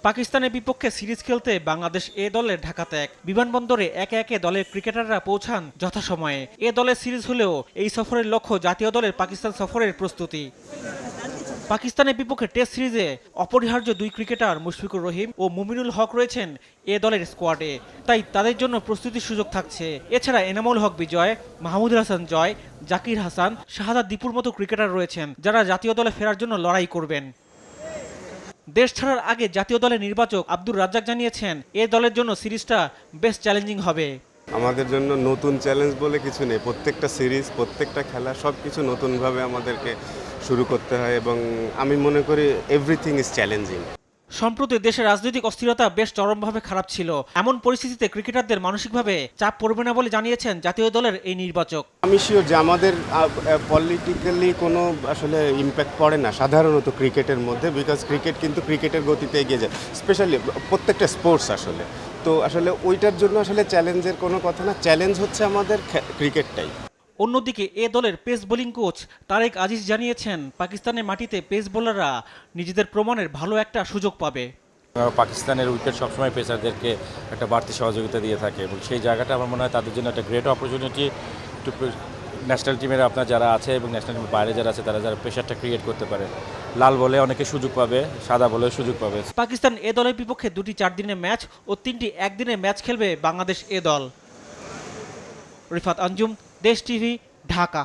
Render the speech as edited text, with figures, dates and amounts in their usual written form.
পাকিস্তানের বিপক্ষে সিরিজ খেলতে বাংলাদেশ এ দলের ঢাকা ত্যাগ। বিমানবন্দরে একে একে দলের ক্রিকেটাররা পৌঁছান যথাসময়ে। এ দলের সিরিজ হলেও এই সফরের লক্ষ্য জাতীয় দলের পাকিস্তান সফরের প্রস্তুতি। পাকিস্তানের বিপক্ষে টেস্ট সিরিজে অপরিহার্য দুই ক্রিকেটার মুশফিকুর রহিম ও মুমিনুল হক রয়েছেন এ দলের স্কোয়াডে, তাই তাদের জন্য প্রস্তুতির সুযোগ থাকছে। এছাড়া এনামুল হক বিজয়, মাহমুদুল হাসান জয়, জাকির হাসান, শাহাদাত দীপুর মতো ক্রিকেটার রয়েছেন যারা জাতীয় দলে ফেরার জন্য লড়াই করবেন। দেশ ছাড়ার আগে জাতীয় দলের নির্বাচক আব্দুর রাজ্জাক জানিয়েছেন এ দলের জন্য সিরিজটা বেশ চ্যালেঞ্জিং হবে। আমাদের জন্য নতুন চ্যালেঞ্জ বলে কিছু নেই। প্রত্যেকটা সিরিজ, প্রত্যেকটা খেলা সব কিছু নতুনভাবে আমাদেরকে শুরু করতে হয় এবং আমি মনে করি এভরিথিং ইজ চ্যালেঞ্জিং। সম্প্রতি দেশের রাজনৈতিক অস্থিরতা বেশ চরমভাবে খারাপ ছিল। এমন পরিস্থিতিতে ক্রিকেটারদের মানসিকভাবে চাপ পড়বে না বলে জানিয়েছেন জাতীয় দলের এই নির্বাচক। আমি শিওর যে আমাদের পলিটিক্যালি কোনো আসলে ইম্প্যাক্ট পড়ে না সাধারণত ক্রিকেটের মধ্যে, বিকজ ক্রিকেট কিন্তু ক্রিকেটের গতিতে এগিয়ে যায়, স্পেশালি প্রত্যেকটা স্পোর্টস আসলে। তো আসলে ওইটার জন্য আসলে চ্যালেঞ্জের কোনো কথা না, চ্যালেঞ্জ হচ্ছে আমাদের ক্রিকেটটাই। অন্যদিকে এ দলের pace bowling coach Tareq Aziz জানিয়েছেন পাকিস্তানের মাটিতে পেস বোলাররা নিজেদের প্রমাণের ভালো একটা সুযোগ পাবে। পাকিস্তানের উইকেট সবসময় পেসারদেরকে একটা বাড়তি সহযোগিতা দিয়ে থাকে এবং সেই জায়গাটা আমার মনে হয় তাদের জন্য একটা গ্রেট অপরচুনিটি টু ন্যাশনাল টিমের আপনার যারা আছে এবং ন্যাশনাল টিমের বাইরে যারা আছে তারা যারা প্রেশারটা ক্রিয়েট করতে পারে। লাল বলে অনেকে সুযোগ পাবে, সাদা বলে সুযোগ পাবে। পাকিস্তান এ দলের বিপক্ষে 2টি 4 দিনের ম্যাচ ও 3টি একদিনের ম্যাচ খেলবে বাংলাদেশ এ দল। রিফাত আঞ্জুম, দেশ টিভি, ঢাকা।